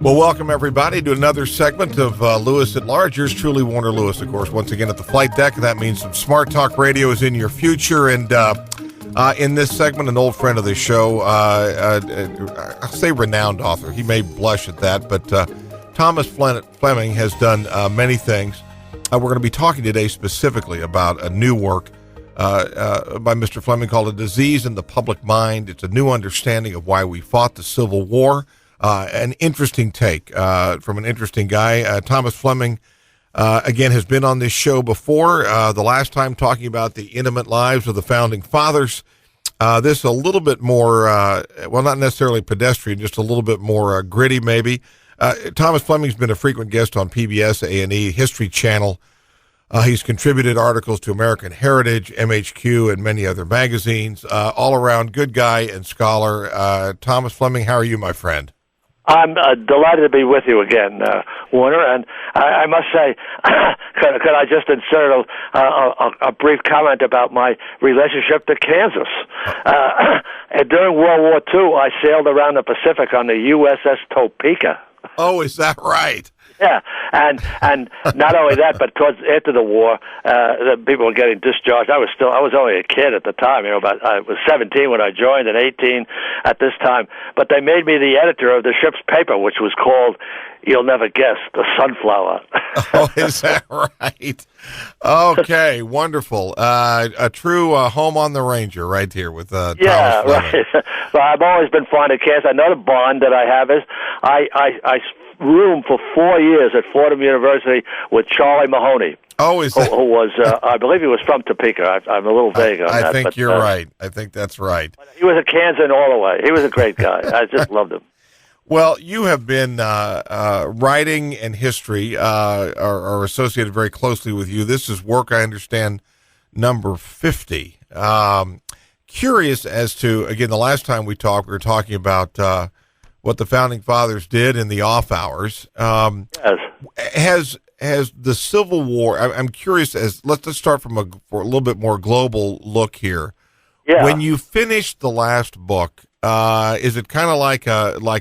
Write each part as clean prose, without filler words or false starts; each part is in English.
Well, welcome everybody to another segment of Lewis at Large. Yours truly, Warner Lewis, of course, once again at the flight deck. That means some smart talk radio is in your future. And in this segment, an old friend of the show, I'll say renowned author. He may blush at that, but Thomas Fleming has done many things. We're going to be talking today specifically about a new work by Mr. Fleming called A Disease in the Public Mind. It's a new understanding of why we fought the Civil War. An interesting take from an interesting guy. Thomas Fleming, again, has been on this show before, the last time talking about the intimate lives of the Founding Fathers. This a little bit more, well, not necessarily pedestrian, just a little bit more gritty maybe. Thomas Fleming's been a frequent guest on PBS, A&E, History Channel. He's contributed articles to American Heritage, MHQ, and many other magazines. All around good guy and scholar. Thomas Fleming, how are you, my friend? I'm delighted to be with you again, Warner, and I must say, could I just insert a brief comment about my relationship to Kansas? During World War II, I sailed around the Pacific on the USS Topeka. Oh, is that right? Yeah, and not only that, but after the war, the people were getting discharged. I was only a kid at the time, but I was 17 when I joined and 18 at this time. But they made me the editor of the ship's paper, which was called, you'll never guess, the Sunflower. Oh, is that right? Okay, wonderful. A true home on the Ranger right here with Thomas Fleming. Right. Well, I've always been fond of Kansas. Another bond that I have is I roomed for 4 years at Fordham University with Charlie Mahoney. Oh, is that? Who was, I believe he was from Topeka. I'm a little vague on that. I think you're right. I think that's right. He was a Kansan all the way. He was a great guy. I just loved him. Well, you have been writing and history are associated very closely with you. This is work, I understand, number 50. Curious as to, again, the last time we talked, we were talking about what the Founding Fathers did in the off hours. Yes. Has the Civil War? I'm curious. Let's start for a little bit more global look here. Yeah. When you finished the last book, is it kind of like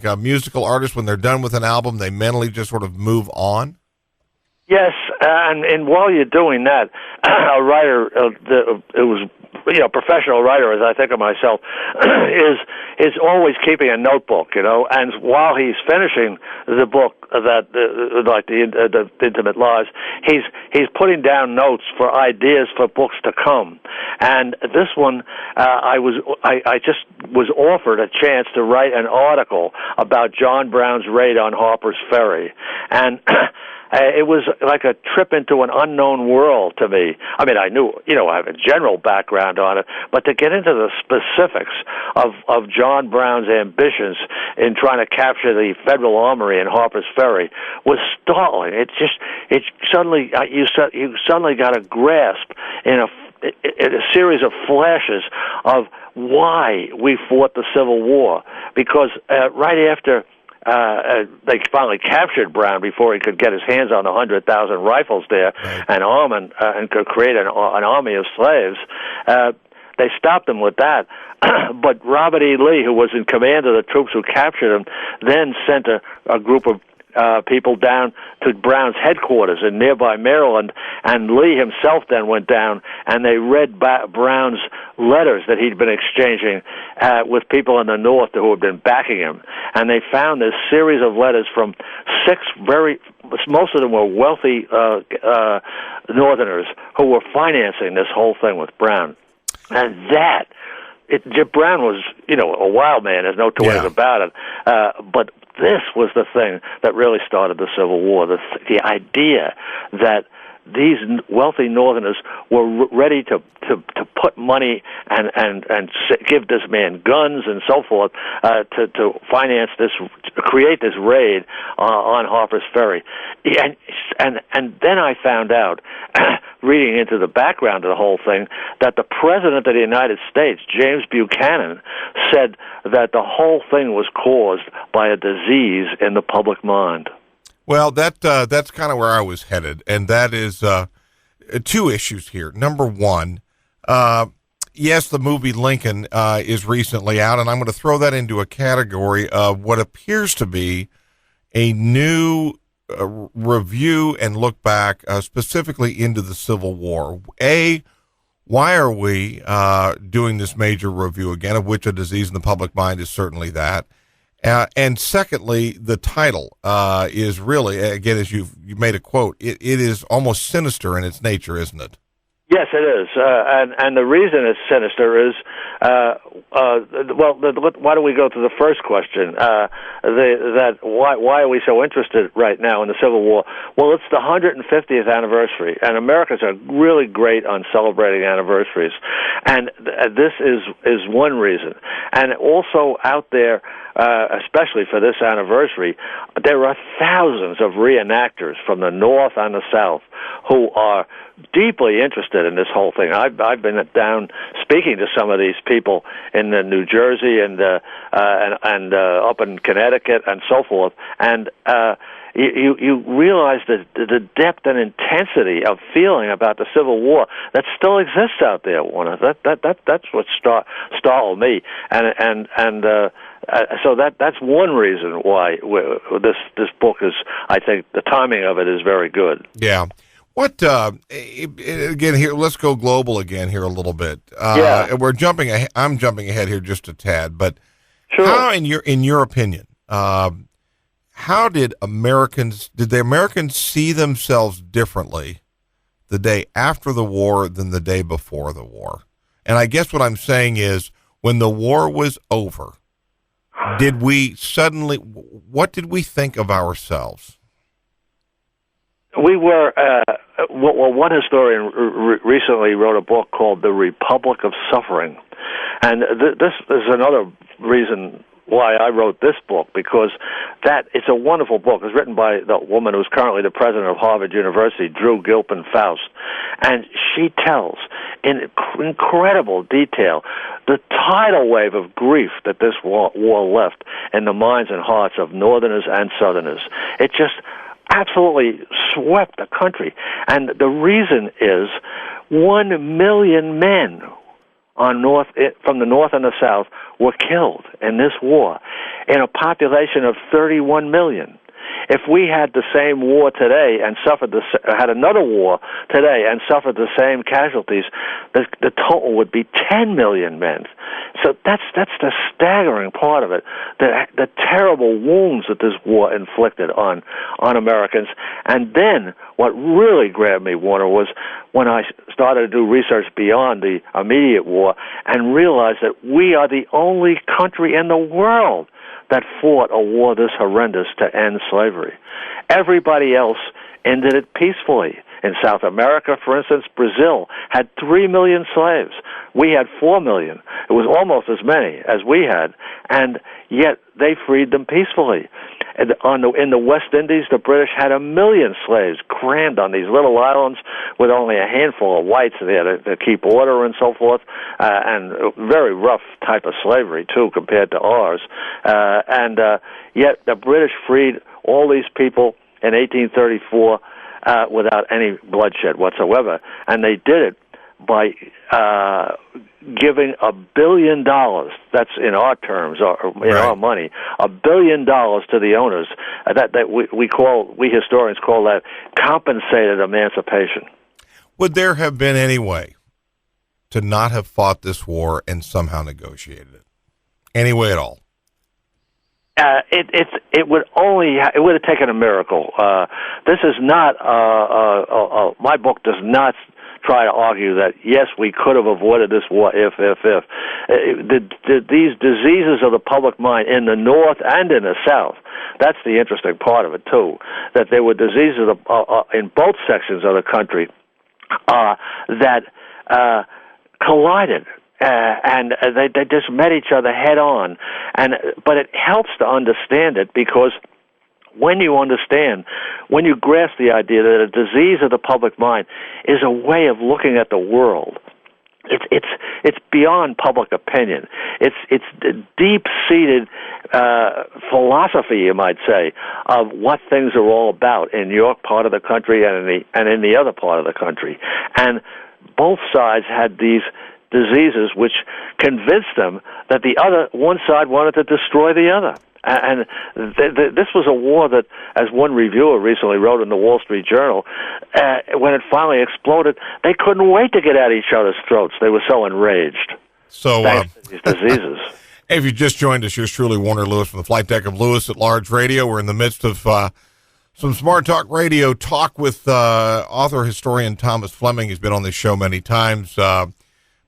a musical artist when they're done with an album, they mentally just sort of move on? Yes, and while you're doing that, a writer, it was professional writer, as I think of myself, is always keeping a notebook, and while he's finishing the book that like the Intimate Lives, he's putting down notes for ideas for books to come. And this one, I just was offered a chance to write an article about John Brown's raid on Harper's Ferry, and it was like a trip into an unknown world to me. I mean, I knew, I have a general background on it, but to get into the specifics of John Brown's ambitions in trying to capture the Federal Armory in Harper's Ferry was startling. You suddenly got a grasp in a series of flashes of why we fought the Civil War, because right after they finally captured Brown before he could get his hands on 100,000 rifles there and arm and could create an army of slaves. They stopped him with that. But Robert E. Lee, who was in command of the troops who captured him, then sent a group of people down to Brown's headquarters in nearby Maryland, and Lee himself then went down, and they read Brown's letters that he'd been exchanging with people in the North who had been backing him. And they found this series of letters from most of them were wealthy Northerners who were financing this whole thing with Brown. And Brown was, a wild man, there's no two ways about it, but this was the thing that really started the Civil War, the idea that these wealthy Northerners were ready to put money and give this man guns and so forth to finance this, create this raid on Harper's Ferry, and then I found out, reading into the background of the whole thing, that the President of the United States, James Buchanan, said that the whole thing was caused by a disease in the public mind. Well, that's kind of where I was headed, and that is two issues here. Number one, yes, the movie Lincoln is recently out, and I'm going to throw that into a category of what appears to be a new review and look back specifically into the Civil War. Why are we doing this major review again, of which a disease in the public mind is certainly that? And secondly, the title is really, again, as you've made a quote, it is almost sinister in its nature, isn't it? Yes, it is, and the reason it's sinister is, why don't we go to the first question? Why are we so interested right now in the Civil War? Well, it's the 150th anniversary, and Americans are really great on celebrating anniversaries, and this is one reason. And also out there, especially for this anniversary, there are thousands of reenactors from the North and the South who are deeply interested in this whole thing. I've been down speaking to some of these people in New Jersey and up in Connecticut and so forth, and you realize the depth and intensity of feeling about the Civil War that still exists out there, Warner. That's what startled me, so that's one reason why this book is. I think the timing of it is very good. Yeah. What again here? Let's go global again here a little bit. We're jumping. I'm jumping ahead here just a tad, but sure. How, in your opinion, how did the Americans see themselves differently the day after the war than the day before the war? And I guess what I'm saying is, when the war was over, did we suddenly? What did we think of ourselves? We were, one historian recently wrote a book called The Republic of Suffering. And this is another reason why I wrote this book, because it's a wonderful book. It's written by the woman who's currently the president of Harvard University, Drew Gilpin-Faust. And she tells in incredible detail the tidal wave of grief that this war left in the minds and hearts of Northerners and Southerners. It just absolutely swept the country. And the reason is 1 million men from the North and the South were killed in this war in a population of 31 million. If we had the same war today and had another war today and suffered the same casualties, the total would be 10 million men. So that's the staggering part of it, the terrible wounds that this war inflicted on Americans. And then what really grabbed me, Warner, was when I started to do research beyond the immediate war and realized that we are the only country in the world that fought a war this horrendous to end slavery. Everybody else ended it peacefully. In South America, for instance, Brazil had 3 million slaves. We had 4 million. It was almost as many as we had, and yet they freed them peacefully. In the West Indies, the British had 1 million slaves crammed on these little islands with only a handful of whites there to keep order and so forth, and very rough type of slavery, too, compared to ours. Yet the British freed all these people in 1834 without any bloodshed whatsoever, and they did it by giving $1 billion, that's in our terms, or in our money, $1 billion to the owners. We historians call that compensated emancipation. Would there have been any way to not have fought this war and somehow negotiated it? Any way at all? It would have taken a miracle. This is not my book does not try to argue that, yes, we could have avoided this war if. These diseases of the public mind in the North and in the South, that's the interesting part of it, too, that there were diseases in both sections of the country that collided. And they just met each other head on. But it helps to understand it, because when you grasp the idea that a disease of the public mind is a way of looking at the world, it's beyond public opinion. It's deep-seated philosophy, you might say, of what things are all about in your part of the country and in the other part of the country. And both sides had these diseases which convinced them that one side wanted to destroy the other. And this was a war that, as one reviewer recently wrote in the Wall Street Journal, when it finally exploded, they couldn't wait to get at each other's throats. They were so enraged. So, thanks to these diseases. Hey, if you just joined us, yours truly, Warner Lewis, from the flight deck of Lewis at Large Radio. We're in the midst of some Smart Talk Radio talk with author, historian Thomas Fleming. He's been on this show many times.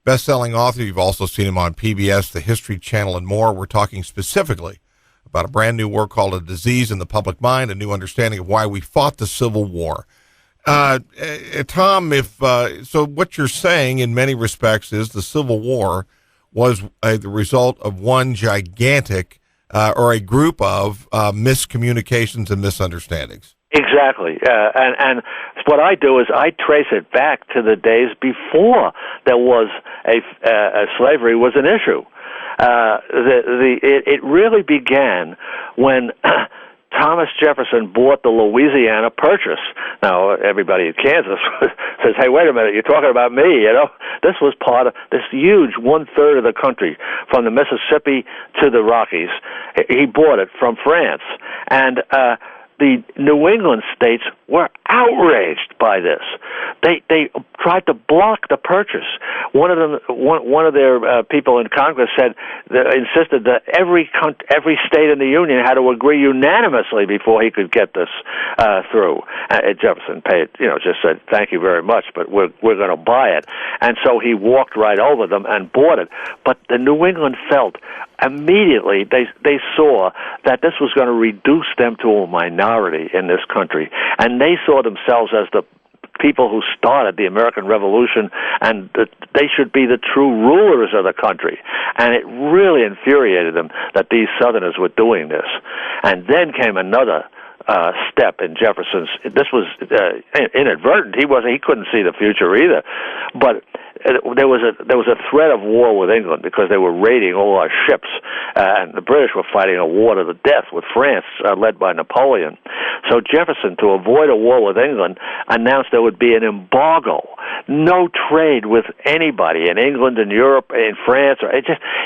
Best-selling author. You've also seen him on PBS, the History Channel, and more. We're talking specifically about a brand new work called A Disease in the Public Mind, a new understanding of why we fought the Civil War. Tom, so what you're saying in many respects is the Civil War was the result of one gigantic or a group of miscommunications and misunderstandings. Exactly. And what I do is I trace it back to the days before there was slavery was an issue. It really began when Thomas Jefferson bought the Louisiana Purchase. Now, everybody in Kansas says, hey, wait a minute, you're talking about me, you know? This was part of this huge one-third of the country, from the Mississippi to the Rockies. He bought it from France. And the New England states were outraged by this. They tried to block the purchase. One of their people in Congress insisted that every state in the Union had to agree unanimously before he could get this through. Jefferson just said, "Thank you very much, but we're going to buy it." And so he walked right over them and bought it. But the New England felt immediately they saw that this was going to reduce them to a minority in this country, and they saw themselves as the people who started the American Revolution, and that they should be the true rulers of the country. And it really infuriated them that these Southerners were doing this. And then came another step in Jefferson's. This was inadvertent. He couldn't see the future either, but there was a threat of war with England because they were raiding all our ships, and the British were fighting a war to the death with France, led by Napoleon. So Jefferson, to avoid a war with England, announced there would be an embargo, no trade with anybody in England, in Europe, in France.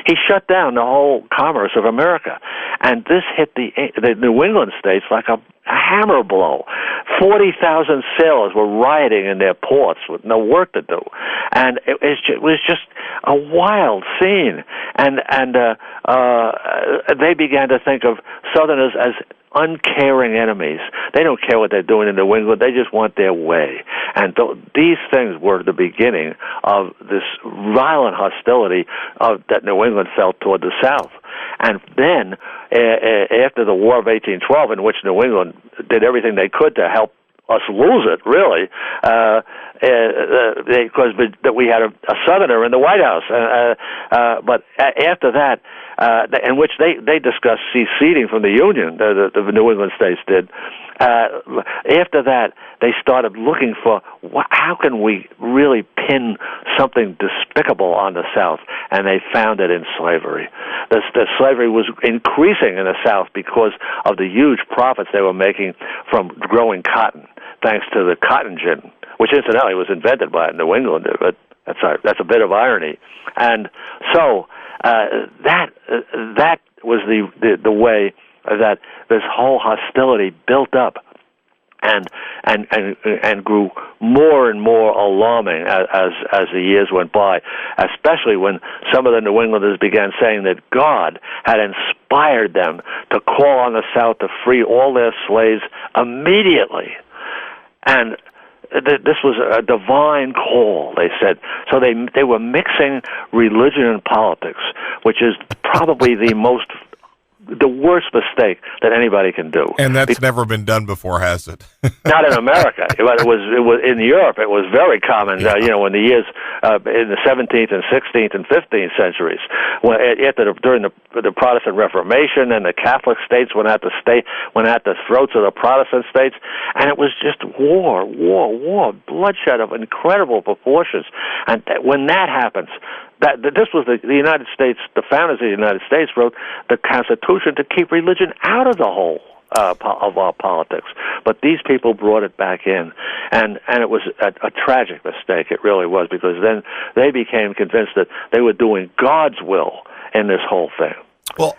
He shut down the whole commerce of America, and this hit the New England states like a hammer blow. 40,000 sailors were rioting in their ports with no work to do, and it was just a wild scene. And they began to think of Southerners as uncaring enemies. They don't care what they're doing in New England. They just want their way. And these things were the beginning of this violent hostility that New England felt toward the South. And then, after the War of 1812, in which New England did everything they could to help us lose it, really, because we had a Southerner in the White House. But after that, in which they discussed seceding from the Union, the New England states did. After that, they started looking for how can we really pin something despicable on the South, and they found it in slavery. The slavery was increasing in the South because of the huge profits they were making from growing cotton, thanks to the cotton gin, which incidentally was invented by a New Englander, but that's a bit of irony. And so that was the way that this whole hostility built up and grew more and more alarming as the years went by, especially when some of the New Englanders began saying that God had inspired them to call on the South to free all their slaves immediately. And this was a divine call, they said. So they were mixing religion and politics, which is probably the worst mistake that anybody can do. And that's never been done before, has it? Not in America. It was in Europe. It was very common. Yeah. In the years in the 17th and 16th and 15th centuries, during the Protestant Reformation, and the Catholic states went at the throats of the Protestant states, and it was just war, bloodshed of incredible proportions. And when that happens, this was the United States. The founders of the United States wrote the Constitution to keep religion out of the whole of our politics. But these people brought it back in, and it was a tragic mistake. It really was, because then they became convinced that they were doing God's will in this whole thing. Well,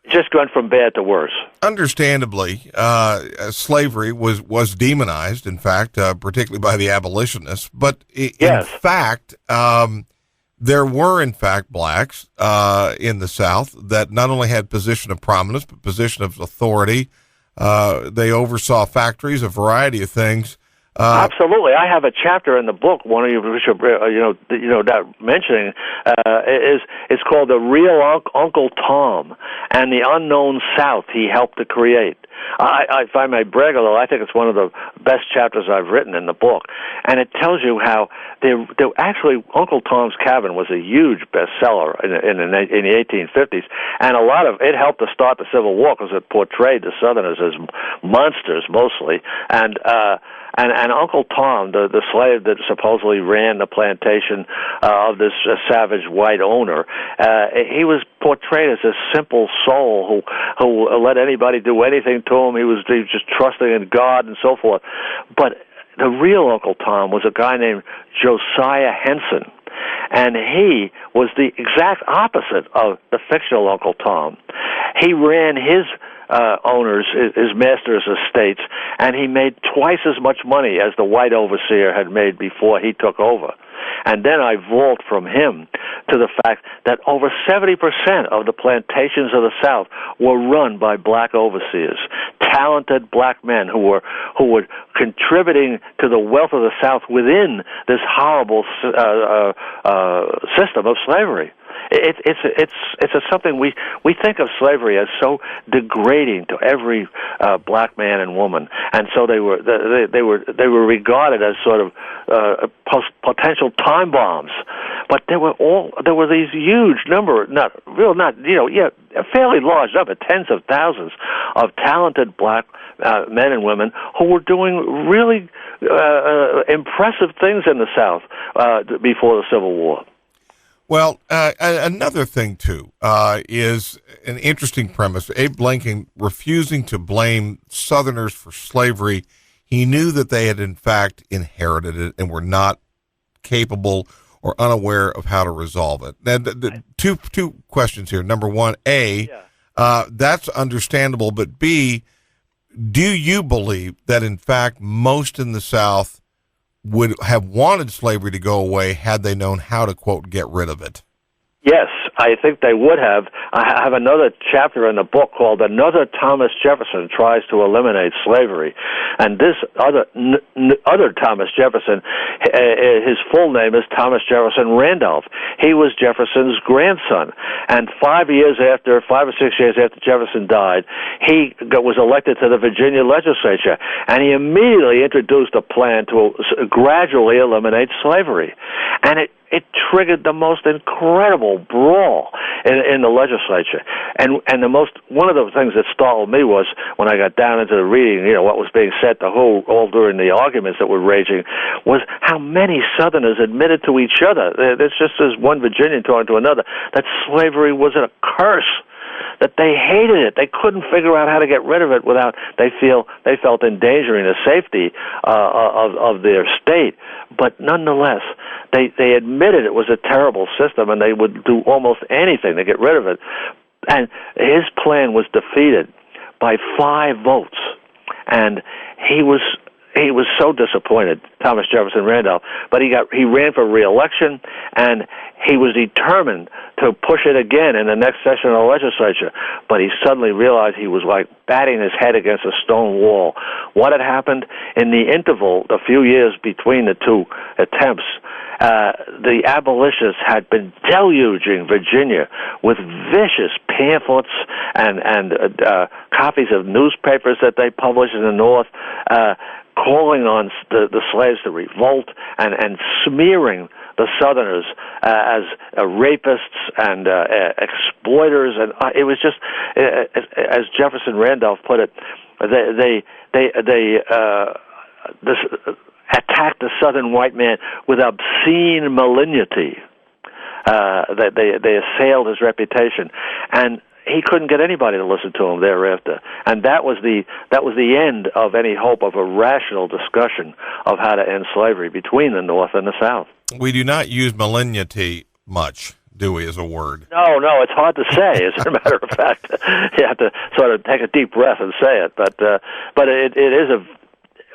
Just went from bad to worse. Understandably, slavery was demonized, in fact, particularly by the abolitionists. But in fact, there were, in fact, blacks in the South that not only had position of prominence, but position of authority. They oversaw factories, a variety of things. Absolutely, I have a chapter in the book. One of you should, that mentioning it's called "The Real Uncle Tom and the Unknown South He Helped to Create." If I may brag a little, I think it's one of the best chapters I've written in the book, and it tells you how there actually Uncle Tom's Cabin was a huge bestseller in the 1850s, and a lot of it helped to start the Civil War because it portrayed the Southerners as monsters mostly, and Uncle Tom, the slave that supposedly ran the plantation of this savage white owner, he was portrayed as a simple soul who let anybody do anything to him. He was just trusting in God and so forth. But the real Uncle Tom was a guy named Josiah Henson, and he was the exact opposite of the fictional Uncle Tom. He ran his owners, his master's estates, and he made twice as much money as the white overseer had made before he took over. And then I vault from him to the fact that over 70% of the plantations of the South were run by black overseers, talented black men who were contributing to the wealth of the South within this horrible system of slavery. It's something we think of slavery as so degrading to every black man and woman, and so they were regarded as sort of potential time bombs. But there were these huge number, a fairly large number, tens of thousands of talented black men and women who were doing really impressive things in the South before the Civil War. Well, another thing, too, is an interesting premise. Abe Lincoln refusing to blame Southerners for slavery. He knew that they had, in fact, inherited it and were not capable or unaware of how to resolve it. Now, two questions here. Number one, that's understandable, but B, do you believe that, in fact, most in the South would have wanted slavery to go away had they known how to, quote, get rid of it? Yes, I think they would have. I have another chapter in the book called "Another Thomas Jefferson Tries to Eliminate Slavery," and this other Thomas Jefferson, his full name is Thomas Jefferson Randolph. He was Jefferson's grandson, and 5 or 6 years after Jefferson died, he was elected to the Virginia legislature, and he immediately introduced a plan to gradually eliminate slavery, and it triggered the most incredible brawl in the legislature. And one of the things that startled me was when I got down into the reading, what was being said to who all during the arguments that were raging, was how many Southerners admitted to each other. There's just as one Virginian talking to another that slavery was a curse, that they hated it. They couldn't figure out how to get rid of it without they felt endangering the safety of their state. But nonetheless, they admitted it was a terrible system, and they would do almost anything to get rid of it. And his plan was defeated by 5 votes, and he was so disappointed, Thomas Jefferson Randolph. But he ran for re-election, and he was determined to push it again in the next session of the legislature. But he suddenly realized he was like batting his head against a stone wall. What had happened in the interval, a few years between the two attempts, the abolitionists had been deluging Virginia with vicious pamphlets and copies of newspapers that they published in the North, calling on the slaves to revolt and smearing the Southerners as rapists and exploiters, and it was just, as Jefferson Randolph put it, they attacked the Southern white man with obscene malignity. They assailed his reputation, and he couldn't get anybody to listen to him thereafter, and that was the end of any hope of a rational discussion of how to end slavery between the North and the South. We do not use malignity much, do we, as a word? No, it's hard to say. As a matter of fact, you have to sort of take a deep breath and say it. But it is a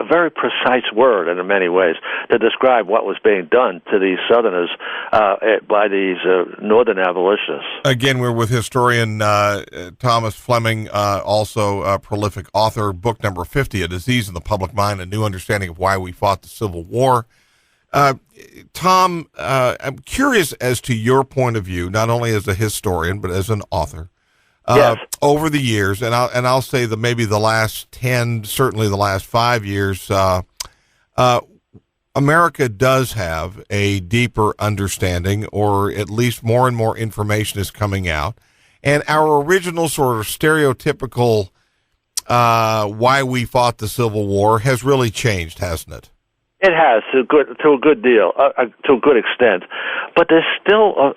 very precise word in many ways to describe what was being done to these Southerners by these Northern abolitionists. Again, we're with historian Thomas Fleming, also a prolific author, book number 50, A Disease in the Public Mind, A New Understanding of Why We Fought the Civil War. Tom, I'm curious as to your point of view, not only as a historian, but as an author. Yes. Over the years, and I'll say that maybe the last 10, certainly the last 5 years, America does have a deeper understanding, or at least more and more information is coming out. And our original sort of stereotypical why we fought the Civil War has really changed, hasn't it? It has to a good deal, to a good extent, but there's still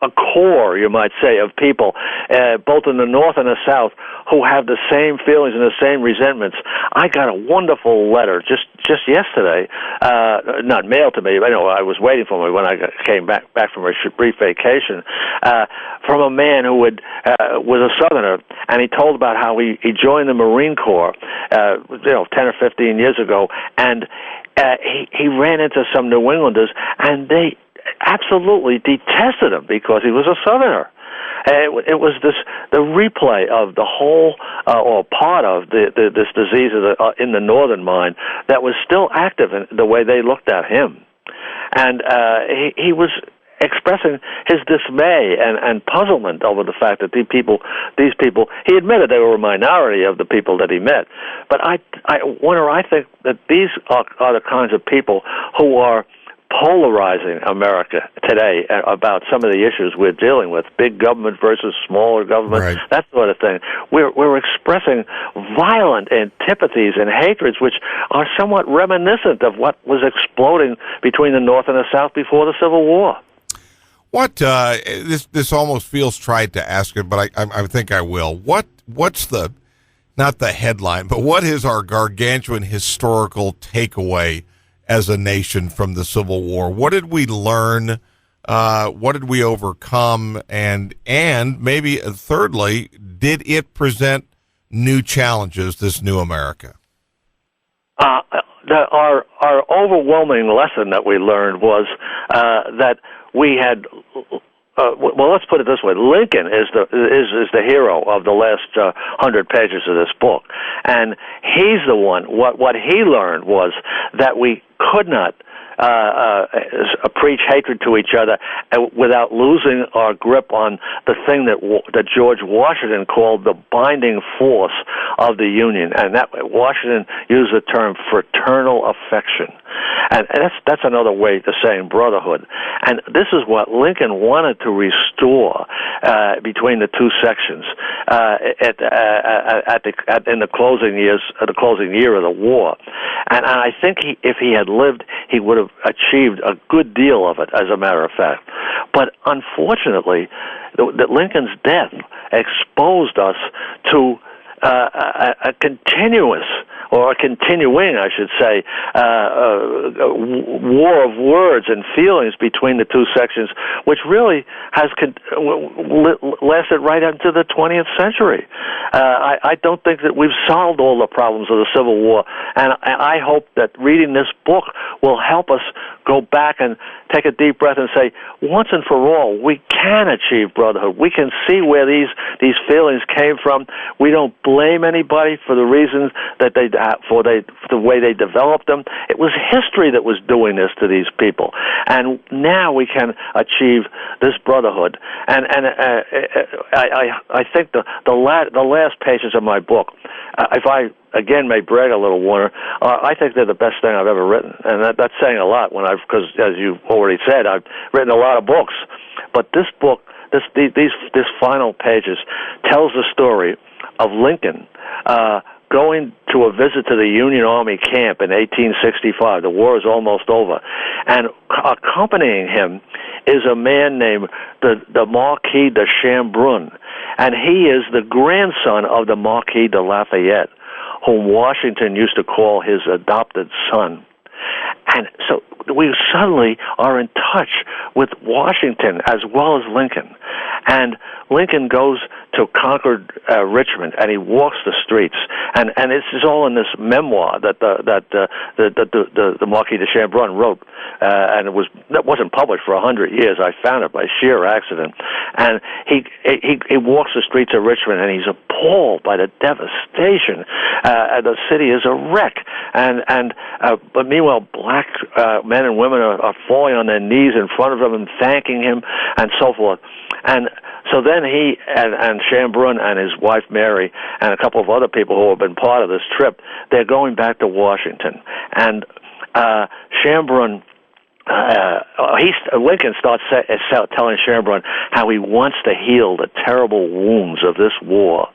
a core, you might say, of people, both in the North and the South, who have the same feelings and the same resentments. I got a wonderful letter just yesterday, not mailed to me. I was waiting for me when I came back from a brief vacation, from a man who was a Southerner, and he told about how he joined the Marine Corps, 10 or 15 years ago, and he ran into some New Englanders, and they absolutely detested him because he was a Southerner. It was the replay of the whole or part of this disease in the Northern mind that was still active in the way they looked at him, and he was expressing his dismay and puzzlement over the fact that these people, he admitted they were a minority of the people that he met, but I think that these are the kinds of people who are polarizing America today about some of the issues we're dealing with, big government versus smaller government, right, that sort of thing. We're expressing violent antipathies and hatreds which are somewhat reminiscent of what was exploding between the North and the South before the Civil War. What this almost feels trite to ask it, but I think I will. What's the, not the headline, but what is our gargantuan historical takeaway as a nation from the Civil War? What did we learn? What did we overcome? And maybe thirdly, did it present new challenges, this new America? Our overwhelming lesson that we learned was that we had. Well, let's put it this way: Lincoln is the hero of the last 100 pages of this book, and he's the one. What he learned was that we could not preach hatred to each other without losing our grip on the thing that George Washington called the binding force of the Union, and that Washington used the term fraternal affection, and that's another way to saying brotherhood. And this is what Lincoln wanted to restore between the two sections in the closing years, the closing year of the war. And I think if he had lived, he would have achieved a good deal of it, as a matter of fact. But unfortunately, Lincoln's death exposed us to a continuous, or a continuing, I should say, war of words and feelings between the two sections, which really has lasted right into the 20th century. I don't think that we've solved all the problems of the Civil War, and I hope that reading this book will help us go back and take a deep breath and say, once and for all, we can achieve brotherhood. We can see where these feelings came from. We don't blame anybody for the reasons that for the way they developed them. It was history that was doing this to these people, and now we can achieve this brotherhood. And I think the last pages of my book, if I again may brag a little, Warner, I think they're the best thing I've ever written, and that's saying a lot. Because as you already said, I've written a lot of books, but this book, this final pages tells the story of Lincoln going to a visit to the Union Army camp in 1865. The war is almost over, and accompanying him is a man named the Marquis de Chambrun, and he is the grandson of the Marquis de Lafayette, whom Washington used to call his adopted son. And so we suddenly are in touch with Washington as well as Lincoln. And Lincoln goes to Concord, Richmond, and he walks the streets. And this is all in this memoir that the Marquis de Chambrun wrote, and that wasn't published for 100 years. I found it by sheer accident. And he walks the streets of Richmond, and he's appalled by the devastation. The city is a wreck, but meanwhile, black men and women are falling on their knees in front of him and thanking him, and so forth. And so then he and Chambrun and his wife Mary and a couple of other people who have been part of this trip, they're going back to Washington. And Chambrun, Lincoln starts telling Chambrun how he wants to heal the terrible wounds of this war.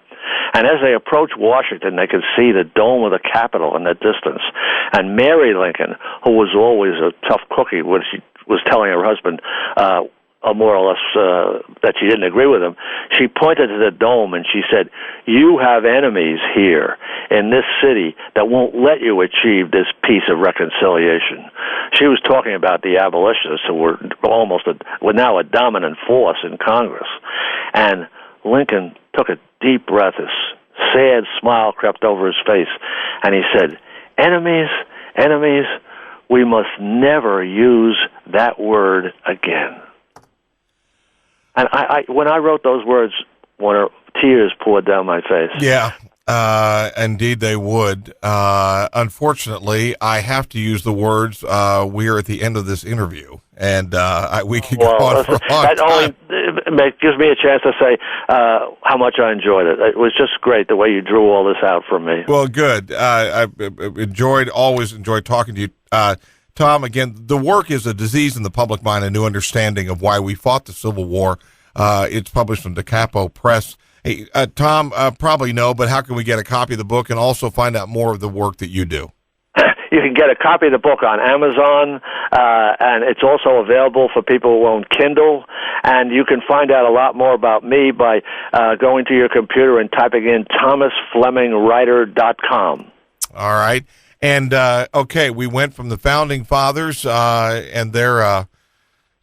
And as they approach Washington, they can see the dome of the Capitol in the distance. And Mary Lincoln, who was always a tough cookie when she was telling her husband more or less that she didn't agree with him, she pointed to the dome and she said, "You have enemies here in this city that won't let you achieve this peace of reconciliation." She was talking about the abolitionists who were now a dominant force in Congress. And Lincoln took a deep breath. A sad smile crept over his face, and he said, "Enemies, enemies, we must never use that word again." And when I wrote those words, tears poured down my face. Yeah, indeed they would. Unfortunately, I have to use the words, we're at the end of this interview, and we could go on for a long time. That only gives me a chance to say how much I enjoyed it. It was just great the way you drew all this out for me. Well, good. I always enjoyed talking to you. Tom, again, the work is A Disease in the Public Mind, A New Understanding of Why We Fought the Civil War. It's published from Da Capo Press. Hey, Tom, probably know, but how can we get a copy of the book and also find out more of the work that you do? You can get a copy of the book on Amazon, and it's also available for people who own Kindle. And you can find out a lot more about me by going to your computer and typing in thomasflemingwriter.com. All right. And, okay, we went from the Founding Fathers and their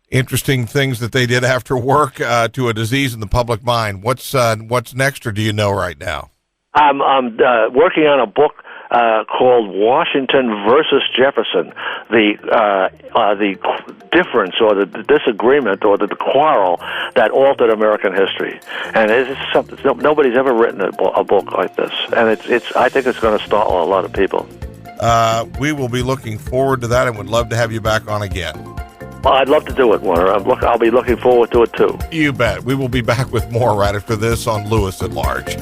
interesting things that they did after work to A Disease in the Public Mind. What's next, or do you know right now? I'm working on a book called Washington versus Jefferson, the difference or the disagreement or the quarrel that altered American history. And it's something nobody's ever written a book like this, and I think it's going to startle a lot of people. We will be looking forward to that and would love to have you back on again. Well, I'd love to do it, Warner. I'll be looking forward to it, too. You bet. We will be back with more right after this on Lewis at Large.